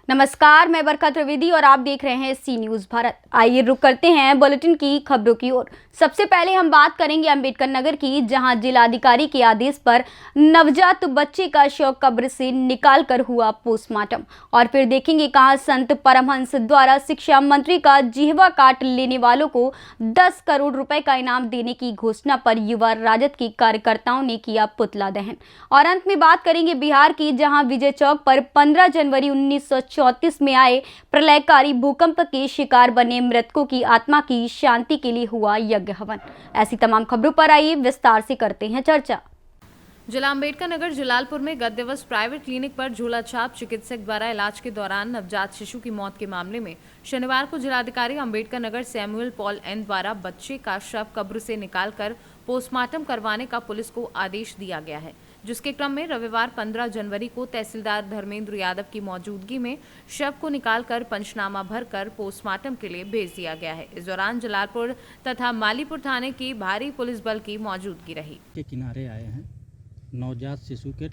नमस्कार, मैं बरखा त्रिवेदी और आप देख रहे हैं सी न्यूज भारत। आइए रुक करते हैं बुलेटिन की खबरों की ओर। सबसे पहले हम बात करेंगे अंबेडकर नगर की, जहां जिलाधिकारी के आदेश पर नवजात बच्चे का शव कब्र से निकालकर हुआ पोस्टमार्टम। और फिर देखेंगे कहां संत परमहंस द्वारा शिक्षा मंत्री का जिह्वा काट लेने वालों को 10 करोड़ रुपए का इनाम देने की घोषणा पर युवा राजद के कार्यकर्ताओं ने किया पुतला दहन। और अंत में बात करेंगे बिहार की, जहां विजय चौक पर 15 जनवरी 1934 में आए प्रलयकारी भूकंप के शिकार बने मृतकों की आत्मा की शांति के लिए हुआ यज्ञ हवन। ऐसी तमाम खबरों पर आइए विस्तार से करते हैं चर्चा। जिला अंबेडकर नगर जलालपुर में गत दिवस प्राइवेट क्लिनिक पर झोला छाप चिकित्सक द्वारा इलाज के दौरान नवजात शिशु की मौत के मामले में शनिवार को जिलाधिकारी Ambedkar Nagar Samuel Paul N द्वारा बच्चे का शव कब्र से निकालकर पोस्टमार्टम करवाने का पुलिस को आदेश दिया गया है, जिसके क्रम में रविवार 15 जनवरी को तहसीलदार धर्मेंद्र यादव की मौजूदगी में शव को निकालकर पंचनामा भरकर पोस्टमार्टम के लिए भेज दिया गया है। इस दौरान जलालपुर तथा मालीपुर थाने की भारी पुलिस बल की मौजूदगी रही। के किनारे आए हैं नवजात शिशु के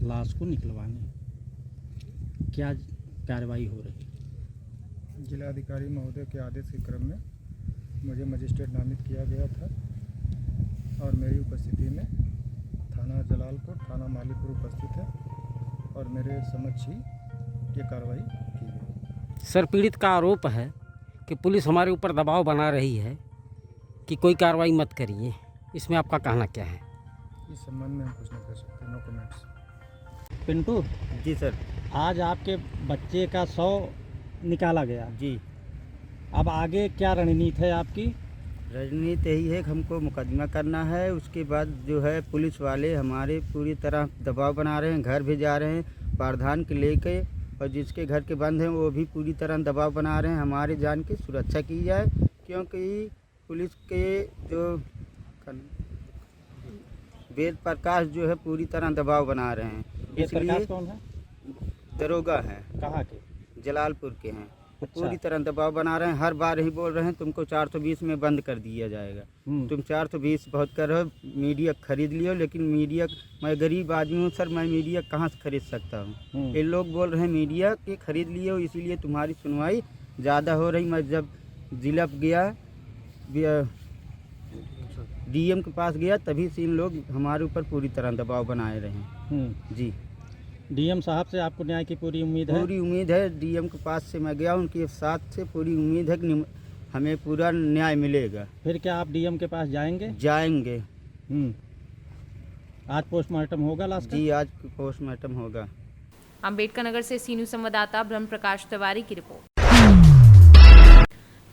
लाश को निकलवाने, क्या कार्रवाई हो रही? जिलाधिकारी महोदय के आदेश के क्रम में मुझे मजिस्ट्रेट नामित किया गया था और मेरी उपस्थिति में थाना जलालपुर, थाना मालीपुर उपस्थित है और मेरे समक्ष ही ये कार्रवाई की गई। सर, पीड़ित का आरोप है कि पुलिस हमारे ऊपर दबाव बना रही है कि कोई कार्रवाई मत करिए, इसमें आपका कहना क्या है? इस संबंध में हम कुछ नहीं कर सकते, no comments. Pintu ji sir. आज आपके बच्चे का शव निकाला गया जी। अब आगे क्या रणनीति है आपकी? रणनीति यही है कि हमको मुकदमा करना है, उसके बाद जो है पुलिस वाले हमारे पूरी तरह दबाव बना रहे हैं, घर भी जा रहे हैं प्रावधान के लेके, और जिसके घर के बंद हैं वो भी पूरी तरह दबाव बना रहे हैं हमारी जान की सुरक्षा की जाए, क्योंकि पुलिस के जो वेद प्रकाश जो है पूरी तरह दबाव बना रहे हैं। इसलिए कौन है? दरोगा हैं। कहाँ के? जलालपुर के हैं। अच्छा। पूरी तरह दबाव बना रहे हैं, हर बार ही बोल रहे हैं तुमको 420 में बंद कर दिया जाएगा। तुम 420 बहुत कर रहे हो, मीडिया खरीद लियो, लेकिन मीडिया, मैं गरीब आदमी हूँ सर, मैं मीडिया कहाँ से खरीद सकता हूँ? ये लोग बोल रहे हैं मीडिया के खरीद लियो, इसीलिए तुम्हारी सुनवाई ज़्यादा हो रही। मैं जब जिला गया, डीएम के पास गया, तभी से इन लोग हमारे ऊपर पूरी तरह दबाव बनाए रहे हैं। जी। डीएम साहब से आपको न्याय की पूरी उम्मीद है? पूरी उम्मीद है, डीएम के पास से मैं गया, उनके साथ से पूरी उम्मीद है कि हमें पूरा न्याय मिलेगा। फिर क्या आप डीएम के पास जाएंगे? जाएंगे। आज पोस्टमार्टम होगा लास्ट? जी, आज पोस्टमार्टम होगा। अंबेडकर नगर से सी न्यूज संवाददाता ब्रह्म प्रकाश तिवारी की रिपोर्ट।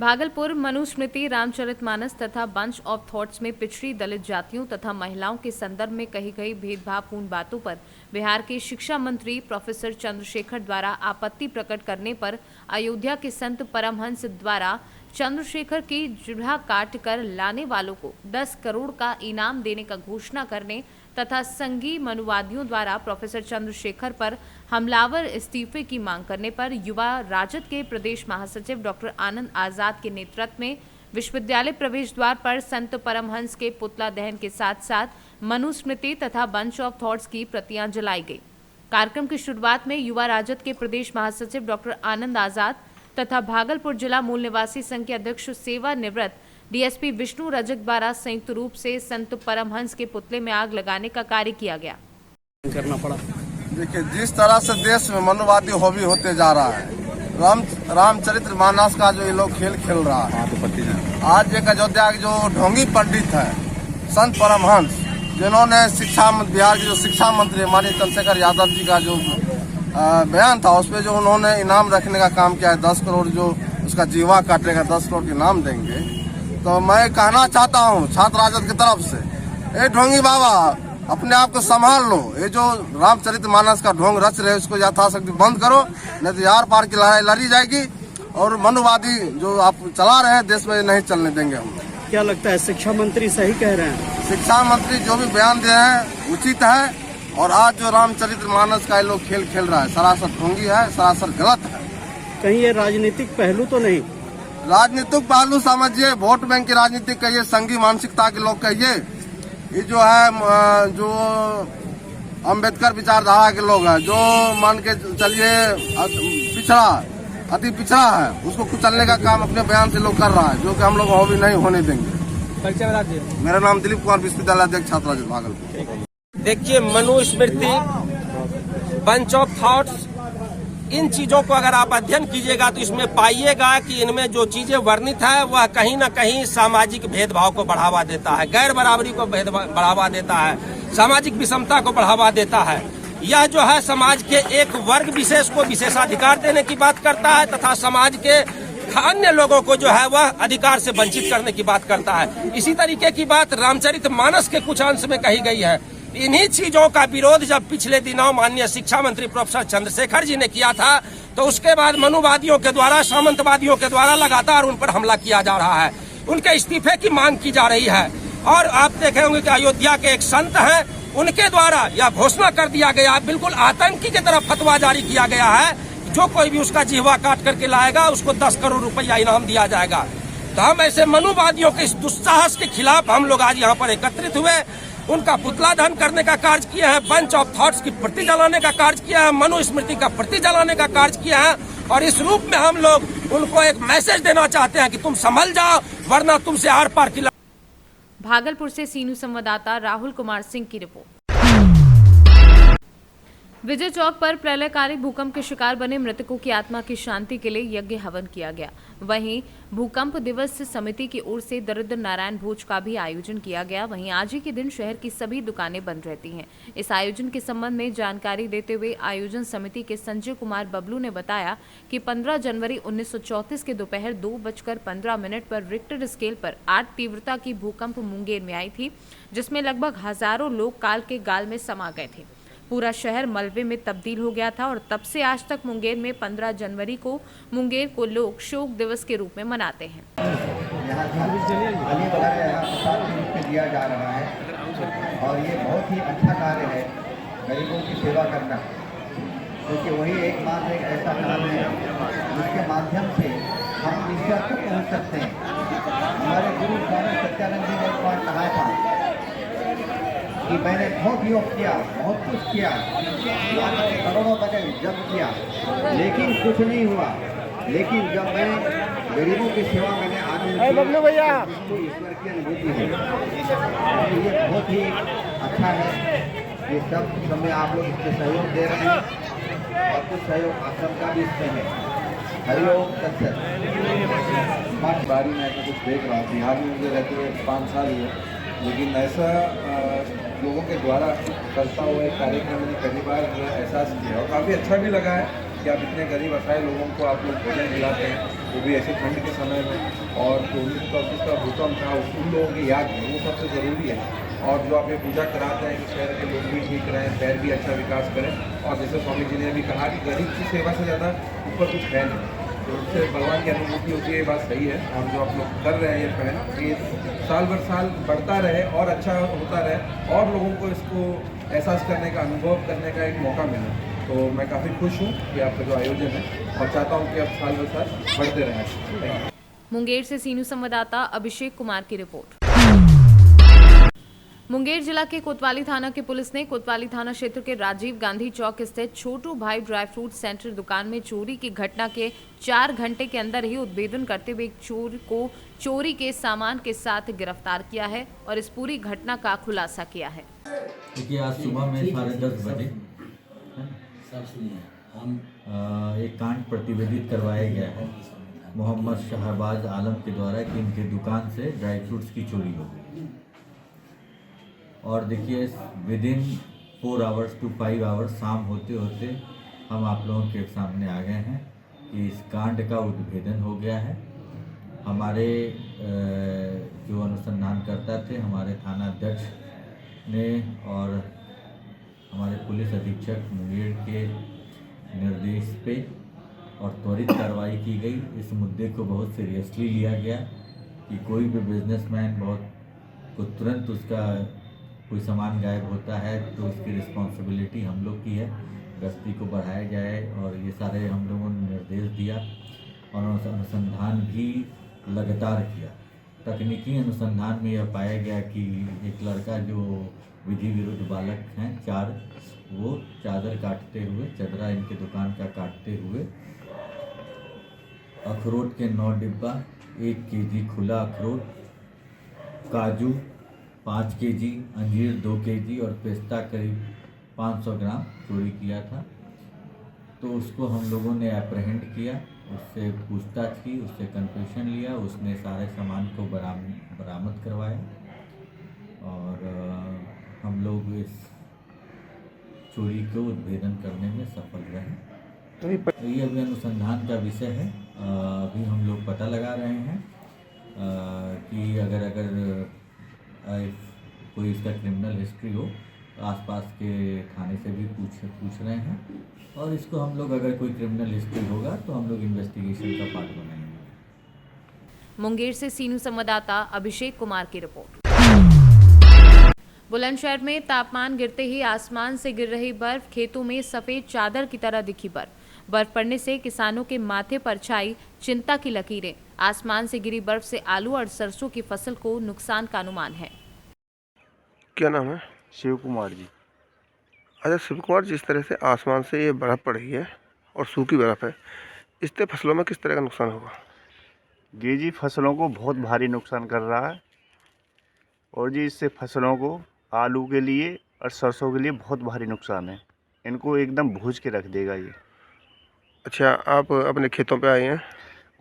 भागलपुर मनुस्मृति रामचरितमानस तथा बंच ऑफ थॉट्स में पिछड़ी दलित जातियों तथा महिलाओं के संदर्भ में कही गई भेदभावपूर्ण बातों पर बिहार के शिक्षा मंत्री प्रोफेसर चंद्रशेखर द्वारा आपत्ति प्रकट करने पर अयोध्या के संत परमहंस द्वारा चंद्रशेखर की जिह्वा काट कर लाने वालों को 10 करोड़ का इनाम देने का घोषणा करने तथा संघी मनुवादियों द्वारा प्रोफेसर चंद्रशेखर पर हमलावर इस्तीफे की मांग करने पर युवा राजद के प्रदेश महासचिव डॉक्टर आनंद आजाद के नेतृत्व में विश्वविद्यालय प्रवेश द्वार पर संत परमहंस के पुतला दहन के साथ साथ मनुस्मृति तथा बंच ऑफ थॉट्स की प्रतियां जलाई गई। कार्यक्रम की शुरुआत में युवा राजद के प्रदेश महासचिव डॉक्टर आनंद आजाद तथा भागलपुर जिला मूल निवासी संघ के अध्यक्ष सेवा निवृत्त डीएसपी विष्णु रजक द्वारा संयुक्त रूप से संत परमहंस के पुतले में आग लगाने का कार्य किया गया। करना पड़ा। देखिए, जिस तरह से देश में मनुवादी हॉबी होते जा रहा है, रामचरित्र मानस का जो ये लोग खेल खेल रहा है, आज एक अयोध्या के जो ढोंगी पंडित है संत परमहंस, जिन्होंने बिहार के जो शिक्षा मंत्री हमारे चंद्रशेखर यादव जी का जो बयान था, उस पर जो उन्होंने इनाम रखने का काम किया है, 10 करोड़ जो उसका जीवा काटेगा 10 करोड़ इनाम देंगे। तो मैं कहना चाहता हूँ छात्र राजद की तरफ से, ए ढोंगी बाबा, अपने आप को संभाल लो। ये जो रामचरितमानस का ढोंग रच रहे उसको यथाशक्ति बंद करो, नहीं तो यार पार की लड़ाई लड़ी जाएगी और मनुवादी जो आप चला रहे हैं देश में नहीं चलने देंगे हम। क्या लगता है शिक्षा मंत्री सही कह रहे हैं? शिक्षा मंत्री जो भी बयान दे रहे हैं उचित है, और आज जो रामचरितमानस का ये लोग खेल खेल रहा है सरासर ढोंगी है, सरासर गलत है। कहीं ये राजनीतिक पहलू तो नहीं? राजनीतिक पहलू समझिए, वोट बैंक की राजनीति कहिए, संघी मानसिकता के लोग कहिए, ये जो है जो अम्बेडकर विचारधारा के लोग हैं, जो मान के चलिए अति पिछड़ा है, उसको कुचलने का काम अपने बयान से लोग कर रहा है, जो कि हम लोग हॉबी नहीं होने देंगे। मेरा नाम दिलीप कुमार, विश्वविद्यालय अध्यक्ष छात्र भागलपुर। देखिए, मनुस्मृति, बंच ऑफ थॉट्स, इन चीजों को अगर आप अध्ययन कीजिएगा तो इसमें पाइएगा कि इनमें जो चीजें वर्णित है वह कहीं न कहीं सामाजिक भेदभाव को बढ़ावा देता है, गैर बराबरी को बढ़ावा देता है, सामाजिक विषमता को बढ़ावा देता है। यह जो है समाज के एक वर्ग विशेष को विशेषाधिकार देने की बात करता है तथा समाज के अन्य लोगों को जो है वह अधिकार से वंचित करने की बात करता है। इसी तरीके की बात रामचरितमानस के कुछ अंश में कही गई है। इन्हीं चीजों का विरोध जब पिछले दिनों माननीय शिक्षा मंत्री प्रोफेसर चंद्रशेखर जी ने किया था, तो उसके बाद मनुवादियों के द्वारा, सामंतवादियों के द्वारा लगातार उन पर हमला किया जा रहा है। उनके इस्तीफे की मांग की जा रही है। और आप देखे होंगे कि अयोध्या के एक संत हैं, उनके द्वारा यह घोषणा कर दिया गया, बिल्कुल आतंकी की तरफ फतवा जारी किया गया है, जो कोई भी उसका जिह्वा काट करके लाएगा उसको 10 करोड़ रुपया इनाम दिया जाएगा। तो हम ऐसे मनुवादियों के इस दुस्साहस के खिलाफ हम लोग आज यहाँ पर एकत्रित हुए, उनका पुतला दहन करने का कार्य किया है, बंच ऑफ थॉट्स की प्रति जलाने का कार्य किया है, मनुस्मृति का प्रति जलाने का कार्य किया है। और इस रूप में हम लोग उनको एक मैसेज देना चाहते हैं कि तुम संभल जाओ, वरना तुमसे आर पार की। भागलपुर से सीनू संवाददाता राहुल कुमार सिंह की रिपोर्ट। विजय चौक पर प्रलयकारी भूकंप के शिकार बने मृतकों की आत्मा की शांति के लिए यज्ञ हवन किया गया। वहीं भूकंप दिवस समिति की ओर से दरिद्र नारायण भोज का भी आयोजन किया गया। वहीं आज ही के दिन शहर की सभी दुकानें बंद रहती हैं। इस आयोजन के संबंध में जानकारी देते हुए आयोजन समिति के संजय कुमार बबलू ने बताया कि 15 जनवरी 1934 के दोपहर 2:15 पर रिक्टर स्केल पर 8 तीव्रता की भूकंप मुंगेर में आई थी, जिसमें लगभग हजारों लोग काल के गाल में समा गए थे। पूरा शहर मलबे में तब्दील हो गया था और तब से आज तक मुंगेर में 15 जनवरी को मुंगेर को लोग शोक दिवस के रूप में मनाते हैं। यहाँ दिया जा रहा है और ये बहुत ही अच्छा कार्य है, गरीबों की सेवा करना, क्योंकि वही एकमात्र एक ऐसा काम है जिसके माध्यम से हम ईश्वर तक पहुँच सकते हैं। हमारे गुरु स्वामी सत्यानंद जी ने एक बार कहा था कि मैंने बहुत योग किया, बहुत कुछ किया, करोड़ों बजे जब किया, लेकिन कुछ नहीं हुआ। लेकिन जब मैं गरीबों की सेवा मैंने आनंद किया, तो ईश्वर की अनुभूति है। तो ये बहुत ही अच्छा है कि सब समय आप लोग इसमें सहयोग दे रहे हैं और कुछ सहयोग आश्रम का भी इसमें है। हरिओम तत्सत। बारी में ऐसा कुछ देख रहा, बिहार में मुझे रहते हुए 5 साल हुए, लेकिन ऐसा लोगों के द्वारा करता हुआ एक कार्यक्रम मैंने पहली बार एहसास किया और काफ़ी अच्छा भी लगा है कि आप इतने गरीब असहाय लोगों को आप लोग भोजन दिलाते हैं, वो भी ऐसे ठंड के समय में। और 1934 का भूकंप था, उन लोगों की याद में वो सबसे ज़रूरी है। और जो आप ये पूजा कराते हैं कि शहर के लोग भी ठीक रहें, शहर भी अच्छा विकास करें। और जैसे स्वामी जी ने भी कहा कि गरीब की सेवा से ज़्यादा ऊपर कुछ है नहीं, तो उससे भगवान की अनुभूति होती है। ये बात सही है। और जो आप लोग कर रहे हैं ये पहल, ये साल भर साल बढ़ता रहे और अच्छा होता रहे और लोगों को इसको एहसास करने का, अनुभव करने का एक मौका मिले। तो मैं काफ़ी खुश हूँ कि आपका जो आयोजन है और चाहता हूँ कि आप साल भर साल बढ़ते रहें। मुंगेर से सीनू संवाददाता अभिषेक कुमार की रिपोर्ट। मुंगेर जिला के कोतवाली थाना की पुलिस ने कोतवाली थाना क्षेत्र के राजीव गांधी चौक स्थित छोटू भाई ड्राई फ्रूट सेंटर दुकान में चोरी की घटना के 4 घंटे के अंदर ही उद्भेदन करते हुए एक चोर को चोरी के सामान के साथ गिरफ्तार किया है और इस पूरी घटना का खुलासा किया है। देखिए, आज सुबह में 10:30 बजे एक कांड प्रतिवेदित करवाया गया है मोहम्मद शहबाज आलम के द्वारा कि इनके दुकान से ड्राई फ्रूट्स की चोरी हो गई। और देखिए, with in 4 hours to 5 hours शाम होते होते हम आप लोगों के सामने आ गए हैं कि इस कांड का उद्भेदन हो गया है। हमारे जो अनुसंधानकर्ता थे, हमारे थाना अध्यक्ष ने और हमारे पुलिस अधीक्षक मुंगेर के निर्देश पे और त्वरित कार्रवाई की गई। इस मुद्दे को बहुत सीरियसली लिया गया कि कोई भी बिजनेसमैन को तुरंत उसका कोई सामान गायब होता है तो उसकी रिस्पॉन्सिबिलिटी हम लोग की है, गश्ती को बढ़ाया जाए। और ये सारे हम लोगों ने निर्देश दिया और अनुसंधान भी लगातार किया। तकनीकी अनुसंधान में यह पाया गया कि एक लड़का जो विधि विरुद्ध बालक हैं 4, वो चादर काटते हुए, चदरा इनके दुकान का काटते हुए अखरोट के 9 डिब्बा, 1 केजी खुला अखरोट, काजू 5 केजी, अंजीर 2 केजी और पिस्ता करीब 500 ग्राम चोरी किया था। तो उसको हम लोगों ने एप्रहेंड किया, उससे पूछताछ की, उससे कन्फेशन लिया, उसने सारे सामान को बरामद करवाया और हम लोग इस चोरी को उद्भेदन करने में सफल रहे। तो ये अभी अनुसंधान का विषय है। अभी हम लोग पता लगा रहे हैं कि अगर कोई इसका क्रिमिनल हिस्ट्री हो, आसपास के थाने से भी पूछ रहे हैं और इसको हम लोग, अगर कोई क्रिमिनल हिस्ट्री होगा तो हम लोग इन्वेस्टिगेशन का पार्ट बनाएंगे। मुंगेर से सीनू संवाददाता अभिषेक कुमार की रिपोर्ट। बुलंदशहर में तापमान गिरते ही आसमान से गिर रही बर्फ, खेतों में सफेद चादर की तरह दिखी बर्फ पड़ने से किसानों के माथे पर छाई चिंता की लकीरें। आसमान से गिरी बर्फ से आलू और सरसों की फसल को नुकसान का अनुमान है। क्या नाम है? शिव कुमार जी। अच्छा शिव कुमार, जिस तरह से आसमान से ये बर्फ़ पड़ रही है और सूखी बर्फ़ है, इससे फसलों में किस तरह का नुकसान होगा? जी फसलों को बहुत भारी नुकसान कर रहा है और जी इससे फसलों को आलू के लिए और सरसों के लिए बहुत भारी नुकसान है। इनको एकदम भूज के रख देगा ये। अच्छा, आप अपने खेतों पे आए हैं?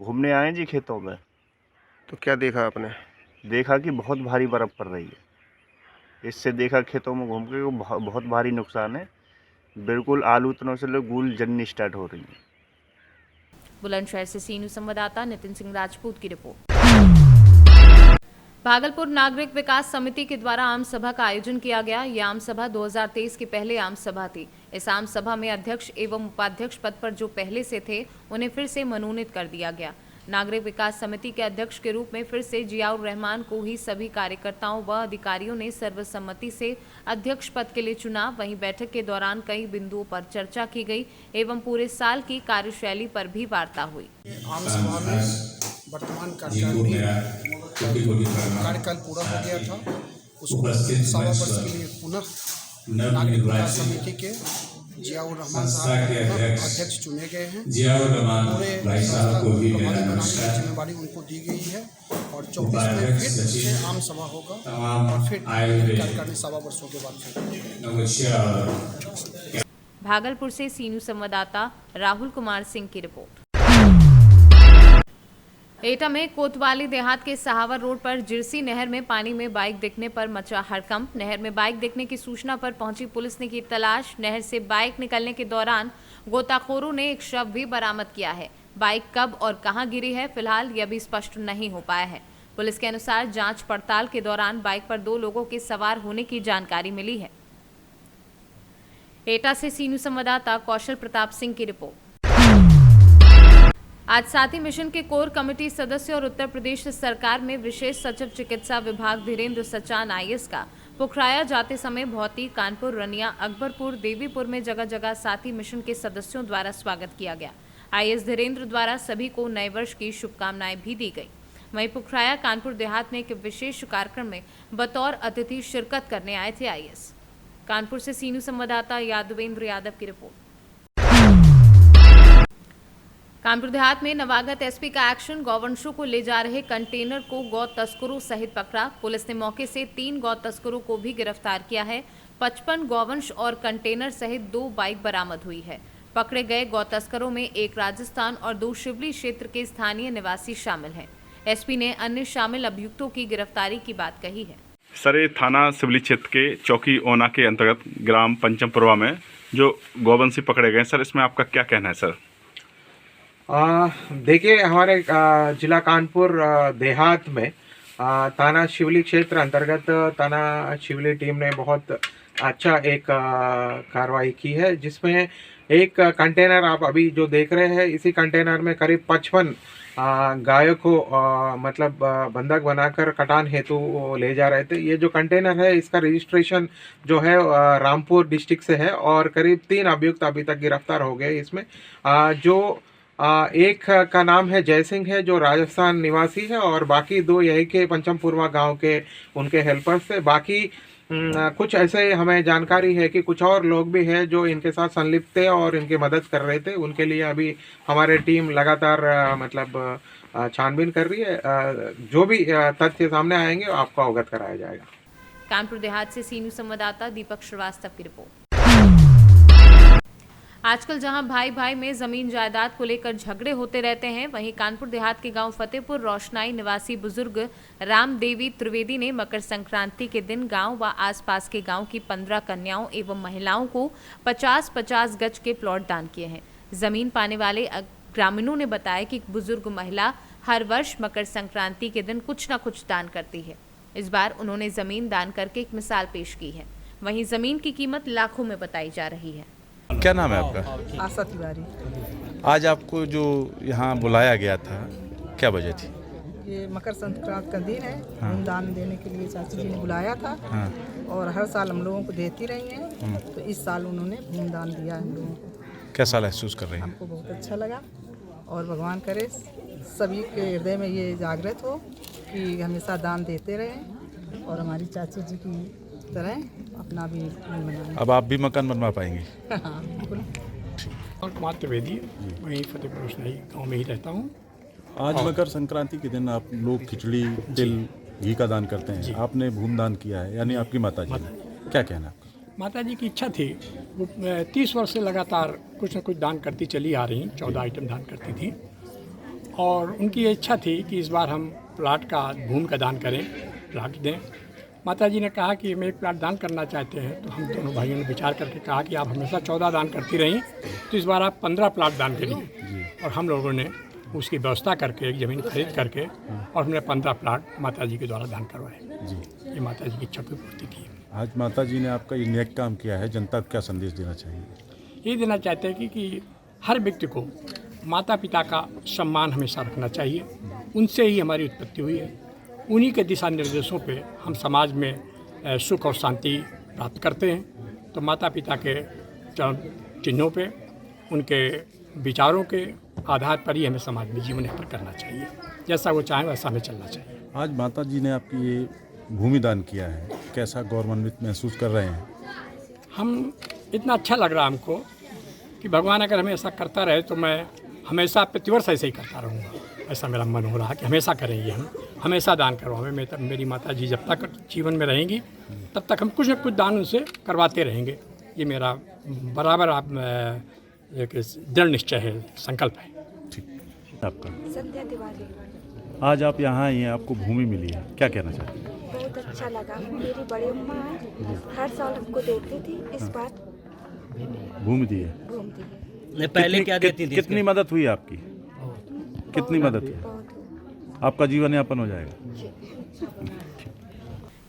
घूमने आए जी खेतों में। तो क्या देखा आपने? देखा कि बहुत भारी बर्फ़ पड़ रही है। इससे देखा खेतों में घूम के बहुत भारी नुकसान है। बिल्कुल आलू तनों से लोग गूल जननी स्टार्ट हो रही है। बुलंदशहर से सीनू संवाददाता नितिन सिंह राजपूत की रिपोर्ट। भागलपुर नागरिक विकास समिति के द्वारा आम सभा का आयोजन किया गया। यह आम सभा 2023 की पहले आम सभा थी। इस आम सभा में अध्यक्ष एवं उपाध्यक्ष पद पर जो पहले से थे उन्हें फिर से मनोनीत कर दिया गया। नागरिक विकास समिति के अध्यक्ष के रूप में फिर से जियाउर रहमान को ही सभी कार्यकर्ताओं व अधिकारियों ने सर्वसम्मति से अध्यक्ष पद के लिए चुना। वहीं बैठक के दौरान कई बिंदुओं पर चर्चा की गई एवं पूरे साल की कार्यशैली पर भी वार्ता हुई। आम सभा में वर्तमान कार्यकाल पूरा हो गया था, उसको 1.25 वर्ष के लिए पुनः नागरिक विकास समिति के जियाउर रहमान साहब अध्यक्ष चुने गए हैं। पूरे संस्था को प्रभावी बनाने की जिम्मेदारी उनको दी गई है और 24 में फिर से आम सभा होगा और फिर कार्यकारिणी 1.25 वर्षों के बाद। भागलपुर से सीनू संवाददाता राहुल कुमार सिंह की रिपोर्ट। एटा में कोतवाली देहात के सहावर रोड पर जिरसी नहर में पानी में बाइक दिखने पर मचा हड़कंप। नहर में बाइक दिखने की सूचना पर पहुंची पुलिस ने की तलाश। नहर से बाइक निकलने के दौरान गोताखोरों ने एक शव भी बरामद किया है। बाइक कब और कहां गिरी है, फिलहाल यह भी स्पष्ट नहीं हो पाया है। पुलिस के अनुसार जांच पड़ताल के दौरान बाइक पर 2 लोगों के सवार होने की जानकारी मिली है। एटा से सीनू संवाददाता कौशल प्रताप सिंह की रिपोर्ट। आज साथी मिशन के कोर कमेटी सदस्य और उत्तर प्रदेश सरकार में विशेष सचिव चिकित्सा विभाग धीरेन्द्र सचान IAS का पुखराया जाते समय भौती, कानपुर, रनिया, अकबरपुर, देवीपुर में जगह जगह साथी मिशन के सदस्यों द्वारा स्वागत किया गया। IAS धीरेन्द्र द्वारा सभी को नए वर्ष की शुभकामनाएं भी दी गई। वहीं पुखराया कानपुर देहात में एक विशेष कार्यक्रम में बतौर अतिथि शिरकत करने आए थे IAS। कानपुर से सीनू संवाददाता यादवेंद्र यादव की रिपोर्ट। कानपुर देहात में नवागत SP का एक्शन, गौवंशों को ले जा रहे कंटेनर को गौ तस्करों सहित पकड़ा। पुलिस ने मौके से 3 गौ तस्करों को भी गिरफ्तार किया है। 55 गौवंश और कंटेनर सहित 2 बाइक बरामद हुई है। पकड़े गए गौ तस्करों में 1 राजस्थान और 2 शिवली क्षेत्र के स्थानीय निवासी शामिल हैं। SP ने अन्य शामिल अभियुक्तों की गिरफ्तारी की बात कही है। सर, ये थाना शिवली क्षेत्र के चौकी ओना के अंतर्गत ग्राम पंचमपुरवा में जो गौवंशी पकड़े गए, सर इसमें आपका क्या कहना है सर? देखिए, हमारे जिला कानपुर देहात में थाना शिवली क्षेत्र अंतर्गत थाना शिवली टीम ने बहुत अच्छा एक कार्रवाई की है, जिसमें एक कंटेनर आप अभी जो देख रहे हैं, इसी कंटेनर में करीब 55 गायों को मतलब बंधक बनाकर कटान हेतु ले जा रहे थे। ये जो कंटेनर है, इसका रजिस्ट्रेशन जो है रामपुर डिस्ट्रिक्ट से है और करीब 3 अभियुक्त अभी तक गिरफ्तार हो गए। इसमें जो एक का नाम है जय सिंह है जो राजस्थान निवासी है, और बाकी 2 यही के पंचमपुरवा गांव के उनके हेल्पर्स थे। बाकी कुछ ऐसे हमें जानकारी है कि कुछ और लोग भी हैं जो इनके साथ संलिप्त थे और इनकी मदद कर रहे थे। उनके लिए अभी हमारे टीम लगातार छानबीन कर रही है। जो भी तथ्य सामने आएंगे आपको अवगत कराया जाएगा। कानपुर देहात से सी न्यूज़ संवाददाता दीपक श्रीवास्तव की रिपोर्ट। आजकल जहां भाई भाई में जमीन जायदाद को लेकर झगड़े होते रहते हैं, वहीं कानपुर देहात के गांव फतेहपुर रोशनाई निवासी बुजुर्ग रामदेवी त्रिवेदी ने मकर संक्रांति के दिन गांव व आसपास के गांव की 15 कन्याओं एवं महिलाओं को 50-50 गज के प्लॉट दान किए हैं। जमीन पाने वाले ग्रामीणों ने बताया कि बुजुर्ग महिला हर वर्ष मकर संक्रांति के दिन कुछ न कुछ दान करती है। इस बार उन्होंने जमीन दान करके एक मिसाल पेश की है। वहीं जमीन की कीमत लाखों में बताई जा रही है। क्या नाम है आपका? आशा तिवारी। आज आपको जो यहाँ बुलाया गया था, क्या वजह थी? ये मकर संक्रांति का दिन है। हम दान देने के लिए चाची जी ने बुलाया था। हाँ। और हर साल हम लोगों को देती रही हैं। तो इस साल उन्होंने भूमदान दिया हम लोगों को। कैसा महसूस कर रहे हैं? हमको बहुत अच्छा लगा और भगवान करे सभी के हृदय में ये जागृत हो कि हमेशा दान देते रहें और हमारी चाची जी की तरह अपना भी मन बनाएं। अब आप भी मकान बनवा पाएंगे? हाँ बिल्कुल। कुमार त्रिवेदी, वहीं फतेहपुर रोशनाई गाँव में ही रहता हूँ। आज मकर संक्रांति के दिन आप लोग खिचड़ी, तिल, घी का दान करते हैं। आपने भूमदान किया है, यानी आपकी माता जी ने, क्या कहना है? माता जी की इच्छा थी, वो 30 वर्ष से लगातार कुछ न कुछ दान करती चली आ रही, 14 आइटम दान करती थी। और उनकी ये इच्छा थी कि इस बार हम प्लाट का, भूमि का दान करें, प्लाट दें। माता जी ने कहा कि हम एक प्लाट दान करना चाहते हैं। तो हम दोनों भाइयों ने विचार करके कहा कि आप हमेशा 14 दान करती रहीं, तो इस बार आप 15 प्लाट दान करिए। और हम लोगों ने उसकी व्यवस्था करके एक ज़मीन खरीद करके और हमने 15 प्लाट माता जी के द्वारा दान करवाए। जी, ये माता जी की इच्छा की पूर्ति की। आज माता जी ने आपका ये नेक काम किया है, जनता को क्या संदेश देना चाहिए? ये देना चाहते हैं कि हर व्यक्ति को माता पिता का सम्मान हमेशा रखना चाहिए। उनसे ही हमारी उत्पत्ति हुई है। उन्हीं के दिशा निर्देशों पे हम समाज में सुख और शांति प्राप्त करते हैं। तो माता पिता के चिन्हों पे, उनके विचारों के आधार पर ही हमें समाज में जीवन यापन करना चाहिए। जैसा वो चाहें वैसा हमें चलना चाहिए। आज माता जी ने आपकी ये भूमि दान किया है, कैसा गौरवान्वित महसूस कर रहे हैं? हम इतना अच्छा लग रहा हमको कि भगवान अगर हमें ऐसा करता रहे तो मैं हमेशा प्रतिवर्ष ऐसे ही करता रहूँगा। ऐसा मेरा मन हो रहा है कि हमेशा करेंगे, हम हमेशा दान करवाएं। मेरी माता जी जब तक जीवन में रहेंगी तब तक हम कुछ न कुछ दान उनसे करवाते रहेंगे। ये मेरा बराबर एक दृढ़ निश्चय है, संकल्प है। ठीक। आपका? संध्या तिवारी। आज आप यहाँ आई हैं, आपको भूमि मिली है, क्या कहना चाहते हैं? बहुत अच्छा लगा। मेरी बड़ी अम्मा हर साल हमको देती थी, इस बार भूमि दी है। पहले क्या देती थी? कितनी मदद हुई आपकी? कितनी मदद हुई? आपका जीवन यापन हो जाएगा।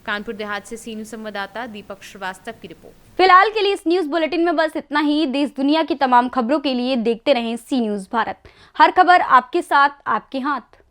कानपुर देहात से सी न्यूज़ संवाददाता दीपक श्रीवास्तव की रिपोर्ट। फिलहाल के लिए इस न्यूज बुलेटिन में बस इतना ही। देश दुनिया की तमाम खबरों के लिए देखते रहें सी न्यूज भारत। हर खबर आपके साथ, आपके हाथ।